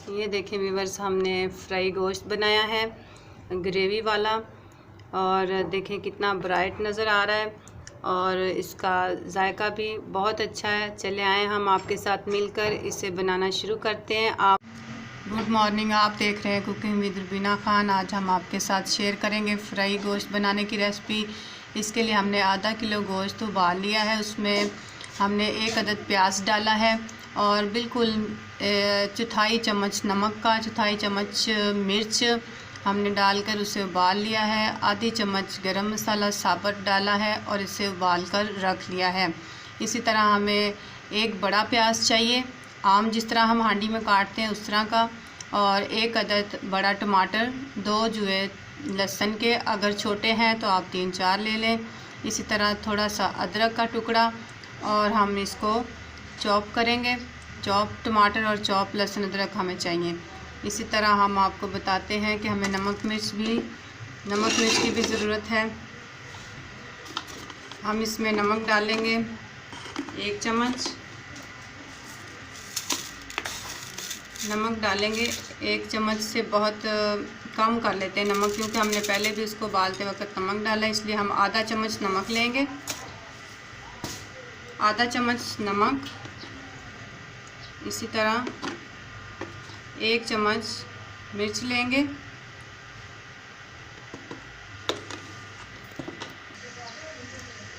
ये देखें व्यूअर्स, हमने फ्राई गोश्त बनाया है ग्रेवी वाला, और देखें कितना ब्राइट नज़र आ रहा है और इसका जायका भी बहुत अच्छा है। चले आए हम आपके साथ मिलकर इसे बनाना शुरू करते हैं। आप गुड मॉर्निंग, आप देख रहे हैं कुकिंग विद रुबीना खान। आज हम आपके साथ शेयर करेंगे फ्राई गोश्त बनाने की रेसिपी। इसके लिए हमने आधा किलो गोश्त उबाल लिया है, उसमें हमने 1 अदद प्याज डाला है और बिल्कुल चौथाई चम्मच नमक का, चौथाई चम्मच मिर्च हमने डालकर उसे उबाल लिया है। आधी चम्मच गरम मसाला साबुत डाला है और इसे उबाल कर रख लिया है। इसी तरह हमें एक बड़ा प्याज चाहिए, आम जिस तरह हम हांडी में काटते हैं उस तरह का, और 1 अदद बड़ा टमाटर, 2 जुए लहसुन के, अगर छोटे हैं तो आप 3-4 ले लें। इसी तरह थोड़ा सा अदरक का टुकड़ा, और हम इसको चॉप करेंगे। चॉप टमाटर और चॉप लहसुन अदरक हमें चाहिए। इसी तरह हम आपको बताते हैं कि हमें नमक मिर्च की भी ज़रूरत है। हम इसमें नमक डालेंगे 1 चम्मच, नमक डालेंगे 1 चम्मच से बहुत कम कर लेते हैं नमक, क्योंकि हमने पहले भी इसको उबालते वक्त नमक डाला, इसलिए हम आधा चम्मच नमक लेंगे। आधा चम्मच नमक, इसी तरह 1 चम्मच मिर्च लेंगे,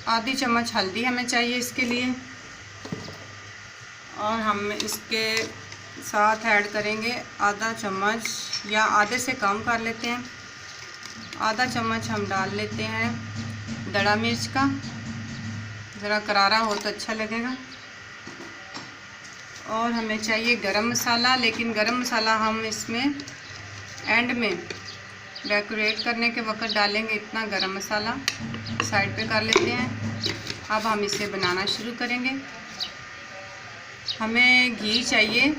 आधी चम्मच हल्दी हमें चाहिए इसके लिए, और हम इसके साथ ऐड करेंगे आधा चम्मच, या आधे से कम कर लेते हैं, आधा चम्मच हम डाल लेते हैं दड़ा मिर्च का। ज़रा करारा हो तो अच्छा लगेगा। और हमें चाहिए गरम मसाला, लेकिन गरम मसाला हम इसमें एंड में डेकोरेट करने के वक्त डालेंगे। इतना गरम मसाला साइड पे कर लेते हैं। अब हम इसे बनाना शुरू करेंगे। हमें घी चाहिए,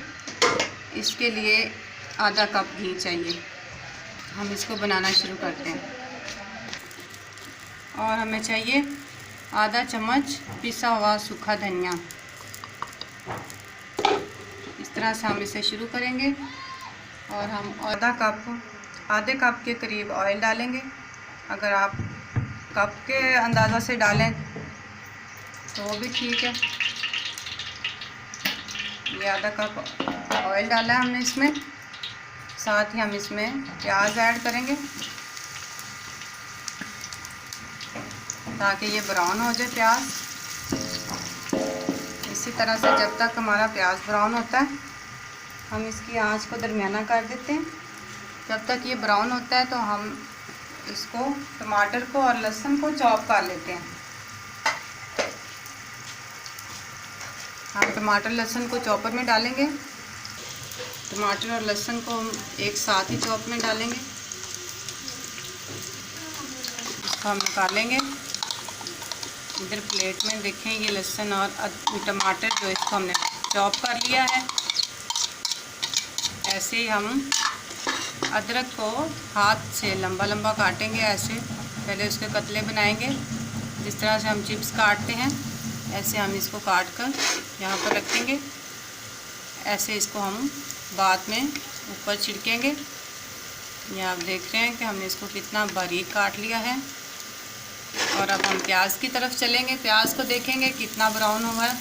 इसके लिए आधा कप घी चाहिए। हम इसको बनाना शुरू करते हैं। और हमें चाहिए आधा चम्मच पिसा हुआ सूखा धनिया। इस तरह से हम इसे शुरू करेंगे। और हम आधे कप के करीब ऑयल डालेंगे। अगर आप कप के अंदाज़ा से डालें तो वो भी ठीक है। ये आधा कप ऑयल डाला है हमने इसमें। साथ ही हम इसमें प्याज ऐड करेंगे ताकि ये ब्राउन हो जाए प्याज। इसी तरह से जब तक हमारा प्याज ब्राउन होता है, हम इसकी आंच को दरमियाना कर देते हैं। जब तक ये ब्राउन होता है तो हम इसको टमाटर को और लहसुन को चॉप कर लेते हैं। हम टमाटर लहसुन को चॉपर में डालेंगे। टमाटर और लहसुन को हम एक साथ ही चॉप में डालेंगे। इसको हम निकालेंगे। इधर प्लेट में देखें, ये लहसुन और टमाटर जो इसको हमने चॉप कर लिया है। ऐसे ही हम अदरक को हाथ से लंबा लंबा काटेंगे। ऐसे पहले उसके कतले बनाएंगे। जिस तरह से हम चिप्स काटते हैं, ऐसे हम इसको काट कर यहाँ पर रखेंगे। ऐसे इसको हम बाद में ऊपर छिड़केंगे। ये आप देख रहे हैं कि हमने इसको कितना बारीक काट लिया है। और अब हम प्याज की तरफ चलेंगे। प्याज को देखेंगे कितना ब्राउन हुआ है।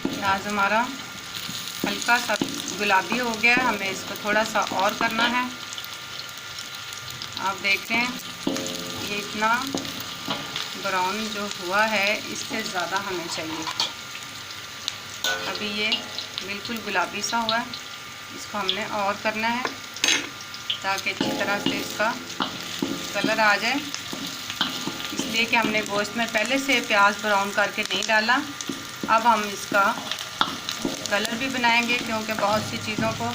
प्याज हमारा हल्का सा गुलाबी हो गया है। हमें इसको थोड़ा सा और करना है। आप देख रहे हैं ये इतना ब्राउन जो हुआ है, इससे ज़्यादा हमें चाहिए। अभी ये बिल्कुल गुलाबी सा हुआ है। इसको हमने और करना है ताकि अच्छी तरह से इसका कलर आ जाए। इसलिए कि हमने गोश्त में पहले से प्याज ब्राउन करके नहीं डाला। अब हम इसका कलर भी बनाएंगे, क्योंकि बहुत सी चीज़ों को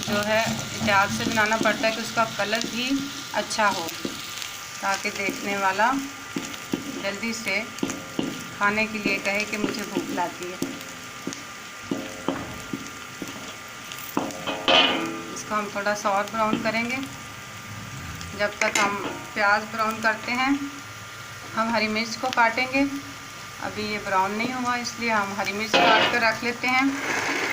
जो है एहतियात से बनाना पड़ता है कि उसका कलर भी अच्छा हो, ताकि देखने वाला जल्दी से खाने के लिए कहे कि मुझे भूख लगती है। इसको हम थोड़ा सा और ब्राउन करेंगे। जब तक हम प्याज ब्राउन करते हैं, हम हरी मिर्च को काटेंगे। अभी ये ब्राउन नहीं हुआ, इसलिए हम हरी मिर्च काट कर रख लेते हैं।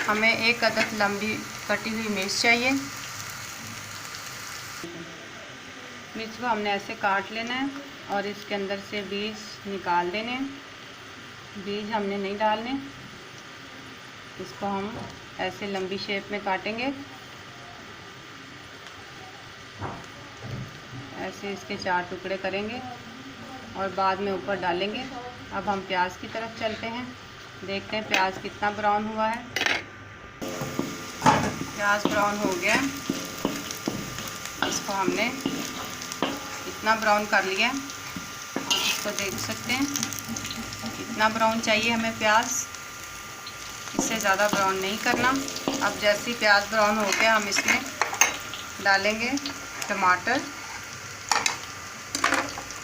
हमें 1 अदद लंबी कटी हुई मिर्च चाहिए। मिर्च को हमने ऐसे काट लेना है और इसके अंदर से बीज निकाल देने हैं। बीज हमने नहीं डालने, इसको हम ऐसे लंबी शेप में काटेंगे। ऐसे इसके 4 टुकड़े करेंगे और बाद में ऊपर डालेंगे। अब हम प्याज की तरफ चलते हैं, देखते हैं प्याज कितना ब्राउन हुआ है। प्याज ब्राउन हो गया है, इसको हमने इतना ब्राउन कर लिया है। आप इसको देख सकते हैं कितना ब्राउन चाहिए हमें प्याज, इससे ज़्यादा ब्राउन नहीं करना। अब जैसे ही प्याज ब्राउन हो गया, हम इसमें डालेंगे टमाटर।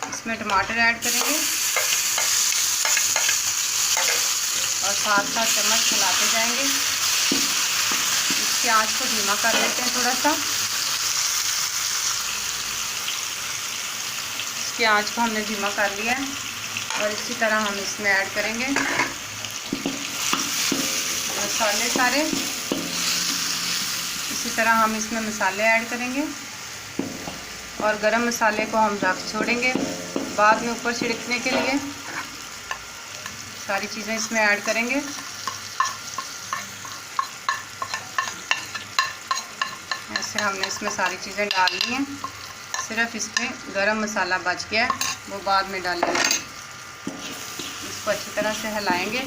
इसमें टमाटर ऐड करेंगे और साथ साथ चम्मच चलाते जाएंगे। इसकी आंच को धीमा कर लेते हैं थोड़ा सा। इसकी आंच को हमने धीमा कर लिया है और इसी तरह हम इसमें ऐड करेंगे मसाले सारे। इसी तरह हम इसमें मसाले ऐड करेंगे और गरम मसाले को हम रख छोड़ेंगे बाद में ऊपर छिड़कने के लिए। सारी चीज़ें इसमें ऐड करेंगे। ऐसे हमने इसमें सारी चीज़ें डाल दी हैं, सिर्फ इसमें गरम मसाला बच गया है, वो बाद में डालेंगे। इसको अच्छी तरह से हिलाएंगे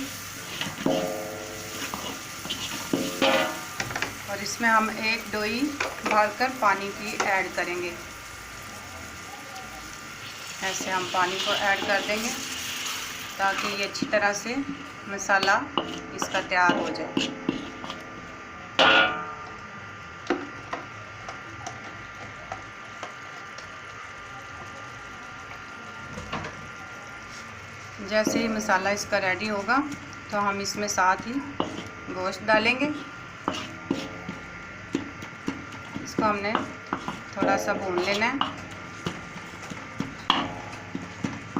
और इसमें हम 1 डोई भरकर पानी की ऐड करेंगे। ऐसे हम पानी को ऐड कर देंगे ताकि ये अच्छी तरह से मसाला इसका तैयार हो जाए। जैसे ही मसाला इसका रेडी होगा तो हम इसमें साथ ही गोश्त डालेंगे। इसको हमने थोड़ा सा भून लेना है।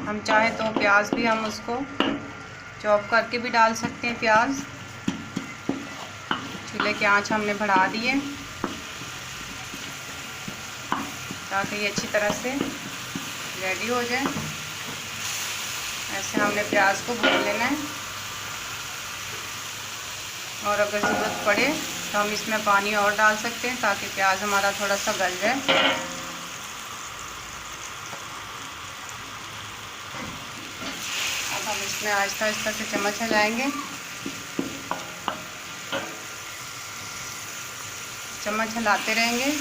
हम चाहे तो प्याज भी हम उसको चॉप करके भी डाल सकते हैं। प्याज चूल्हे की आंच हमने बढ़ा दी है ताकि ये अच्छी तरह से रेडी हो जाए। ऐसे हमने प्याज को भून लेना है और अगर ज़रूरत पड़े तो हम इसमें पानी और डाल सकते हैं ताकि प्याज हमारा थोड़ा सा गल जाए। अब हम इसमें आहिस्ता आहिस्ता से चम्मच हिलाएंगे। चम्मच हिलाते रहेंगे।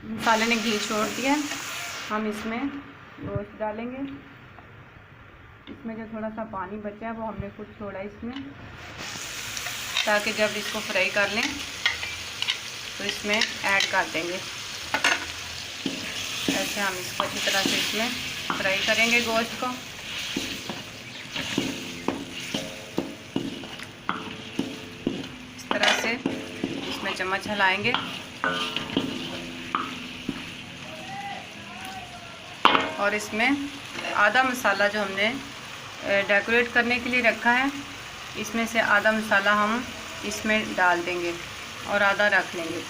मसाले ने घी छोड़ दिया, हम इसमें गोश्त डालेंगे। इसमें जो थोड़ा सा पानी बचा है वो हमने कुछ छोड़ा इसमें, ताकि जब इसको फ्राई कर लें तो इसमें ऐड कर देंगे। ऐसे हम इसको अच्छी तरह से इसमें फ्राई करेंगे गोश्त को। इस तरह से इसमें चम्मच हिलाएंगे और इसमें आधा मसाला जो हमने डेकोरेट करने के लिए रखा है, इसमें से आधा मसाला हम इसमें डाल देंगे और आधा रख लेंगे।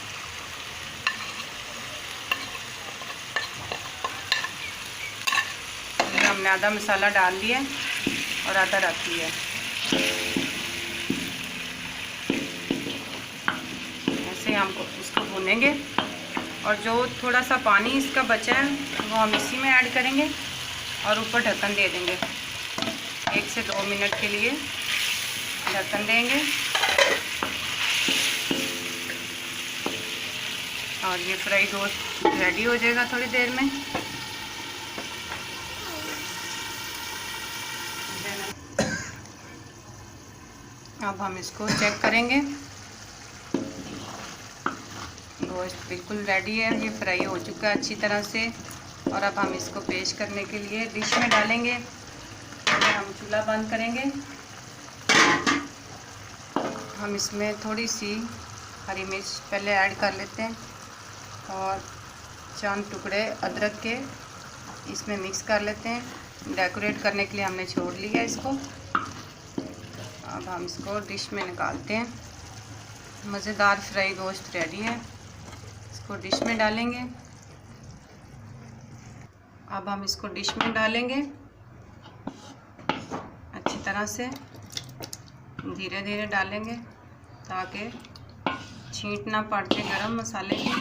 हमने आधा मसाला डाल दिया और आधा रख लिया। ऐसे हम इसको भूनेंगे और जो थोड़ा सा पानी इसका बचा है वो हम इसी में ऐड करेंगे और ऊपर ढक्कन दे देंगे। 1 से 2 मिनट के लिए ढक्कन देंगे और ये फ्राई गोश्त रेडी हो जाएगा थोड़ी देर में। अब हम इसको चेक करेंगे। गोश्त बिल्कुल रेडी है, ये फ्राई हो चुका है अच्छी तरह से। और अब हम इसको पेश करने के लिए डिश में डालेंगे। हम चूल्हा बंद करेंगे। हम इसमें थोड़ी सी हरी मिर्च पहले ऐड कर लेते हैं और चंद टुकड़े अदरक के इसमें मिक्स कर लेते हैं। डेकोरेट करने के लिए हमने छोड़ लिया इसको। अब हम इसको डिश में निकालते हैं। मज़ेदार फ्राई गोश्त रेडी है। इसको डिश में डालेंगे। अब हम इसको डिश में डालेंगे अच्छी तरह से, धीरे धीरे डालेंगे ताकि छींट ना पड़ जाए गरम मसाले की।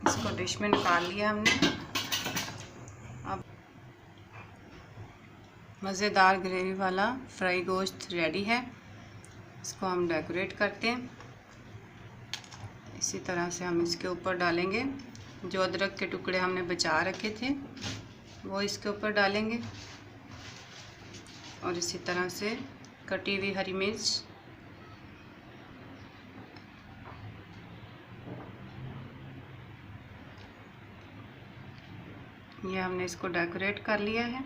इसको डिश में निकाल लिया हमने। अब मज़ेदार ग्रेवी वाला फ्राई गोश्त रेडी है। इसको हम डेकोरेट करते हैं। इसी तरह से हम इसके ऊपर डालेंगे जो अदरक के टुकड़े हमने बचा रखे थे, वो इसके ऊपर डालेंगे। और इसी तरह से कटी हुई हरी मिर्च, ये हमने इसको डेकोरेट कर लिया है।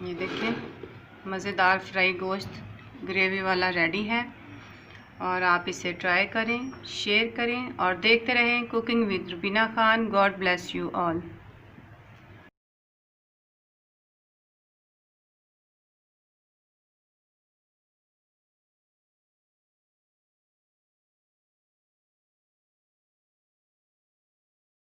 ये देखें मज़ेदार फ्राई गोश्त ग्रेवी वाला रेडी है। और आप इसे ट्राई करें, शेयर करें और देखते रहें cooking with Rubina Khan. God bless you all.